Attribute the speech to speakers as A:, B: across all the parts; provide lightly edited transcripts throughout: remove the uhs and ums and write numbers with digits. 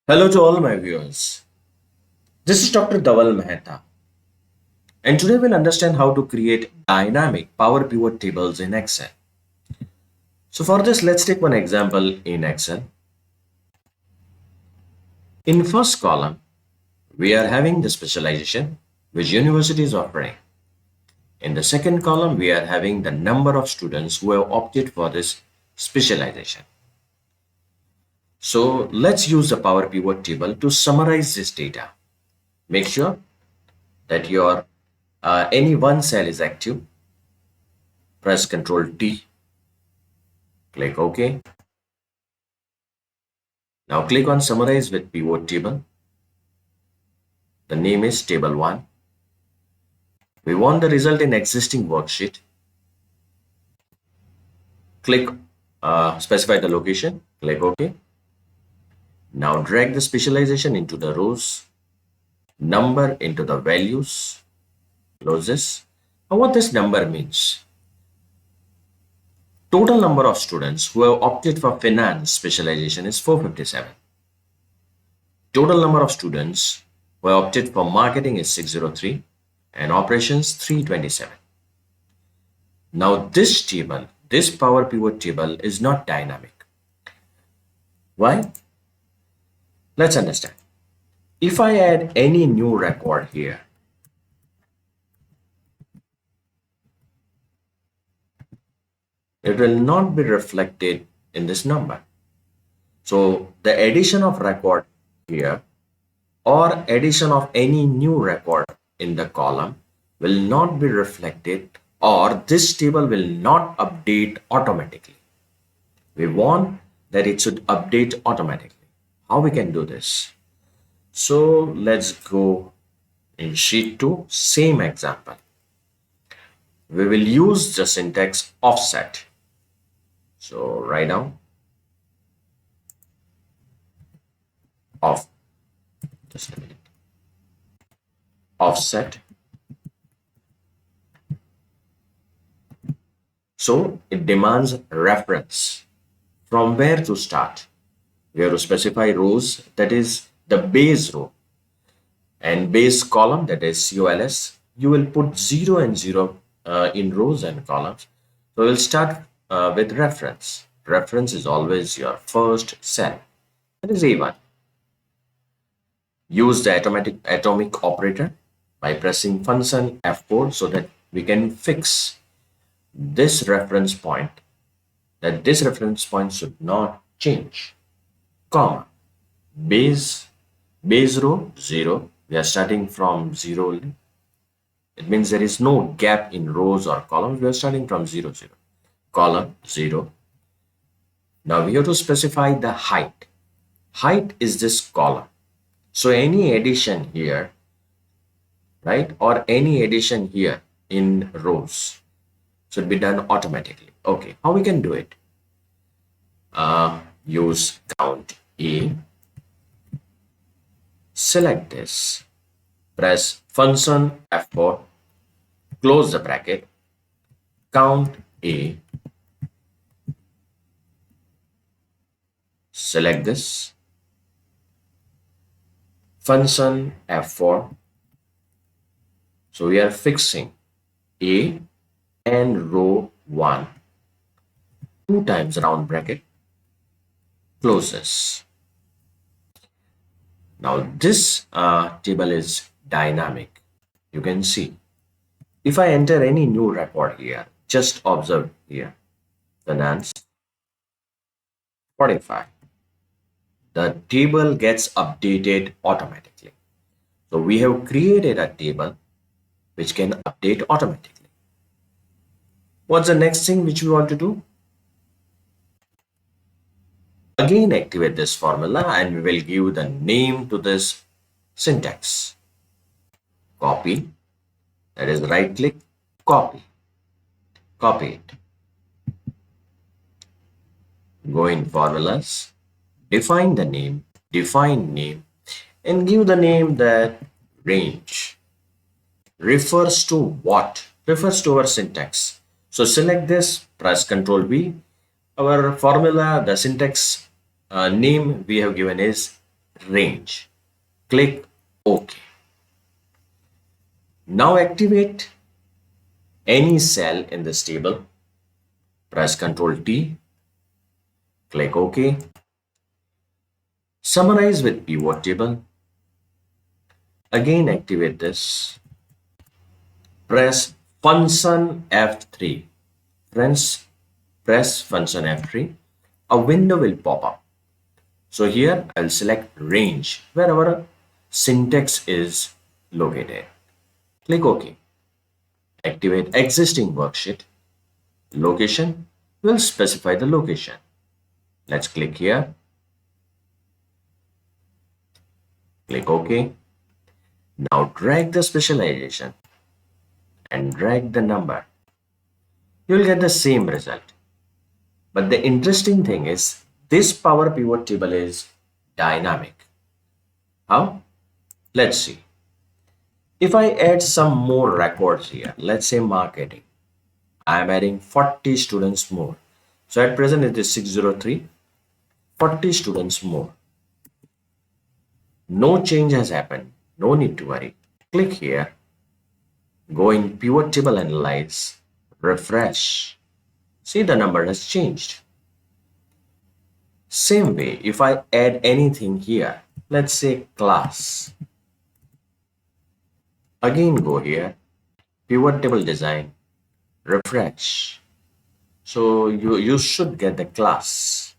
A: Hello to all my viewers. This is Dr. Dhaval Maheta, and today we'll understand how to create dynamic Power Pivot tables in Excel. So for this, let's take one example in Excel. In first column, we are having the specialization which university is offering. In the second column, we are having the number of students who have opted for this specialization. So let's use the Power Pivot table to summarize this data. Make sure that your any one cell is active. Press Ctrl T, click OK. Now click on Summarize with Pivot Table. The name is Table 1. We want the result in existing worksheet. Click Specify the location, click OK. Now drag the specialization into the rows, number into the values, close this. Now what this number means? Total number of students who have opted for finance specialization is 457. Total number of students who have opted for marketing is 603 and operations 327. Now this table, this Power Pivot table is not dynamic. Why? Let's understand. If I add any new record here, it will not be reflected in this number. So the addition of record here or addition of any new record in the column will not be reflected, or this table will not update automatically. We want that it should update automatically. How we can do this? So let's go in sheet 2, same example. We will use the syntax offset. So write down just a minute, offset. So it demands reference from where to start. We have to specify rows, that is the base row, and base column, that is COLS. You will put 0 and 0 in rows and columns. So we'll start with reference. Reference is always your first cell, that is A1. Use the atomic operator by pressing function F4 so that we can fix this reference point, that this reference point should not change, comma, base row 0. We are starting from 0 only. It means there is no gap in rows or columns. We are starting from 0, 0. Column 0. Now we have to specify the height. Height is this column. So any addition here, right, or any addition here in rows should be done automatically. Okay, how we can do it? Use count A. Select this. Press function F4. Close the bracket. Count A. Select this. Function F4. So we are fixing A and row 1. 2 times round bracket. Close this. Now this table is dynamic. You can see. If I enter any new record here, just observe here. Finance 45. The table gets updated automatically. So we have created a table which can update automatically. What's the next thing which we want to do? Again, activate this formula and we will give the name to this syntax. Copy, that is right click, copy it. Go in formulas, define the name, define name, and give the name that range. Refers to what? Refers to our syntax. So select this, press Ctrl V. Our formula, the syntax name we have given is range. Click OK. Now activate any cell in this table. Press Ctrl T. Click OK. Summarize with pivot table. Again activate this. Press function F3. Friends, press function F3. A window will pop up. So here I'll select range wherever syntax is located. Click OK. Activate existing worksheet. Location will specify the location. Let's click here. Click OK. Now drag the specialization and drag the number. You'll get the same result. But the interesting thing is this Power Pivot table is dynamic. How? Let's see. If I add some more records here, let's say marketing, I am adding 40 students more. So at present it is 603, 40 students more. No change has happened. No need to worry. Click here. Go in Pivot Table Analyze. Refresh. See, the number has changed. Same way, if I add anything here, let's say class. Again go here. Pivot Table Design. Refresh. So you should get the class.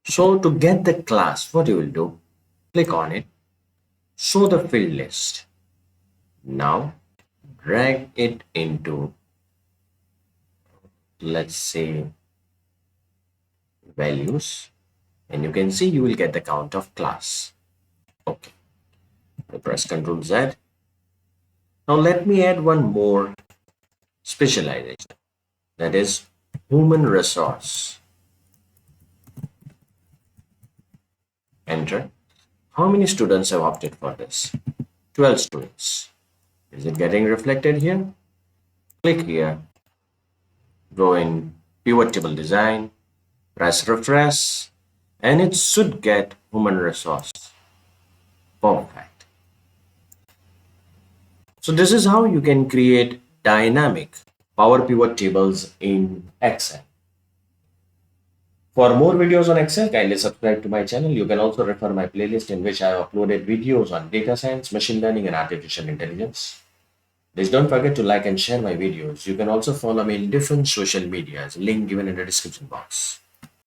A: So to get the class, what you will do, click on it, show the field list. Now drag it into, let's say, values, and you can see you will get the count of class. Okay. I press Ctrl Z. Now let me add one more specialization, that is human resource. Enter. How many students have opted for this? 12 students. Is it getting reflected here? Click here. Go in Pivot Table Design. Press refresh. And it should get human resource. Perfect. So this is how you can create dynamic Power Pivot tables in Excel. For more videos on Excel, kindly subscribe to my channel. You can also refer my playlist in which I have uploaded videos on data science, machine learning, and artificial intelligence. Please don't forget to like and share my videos. You can also follow me in different social medias, link given in the description box.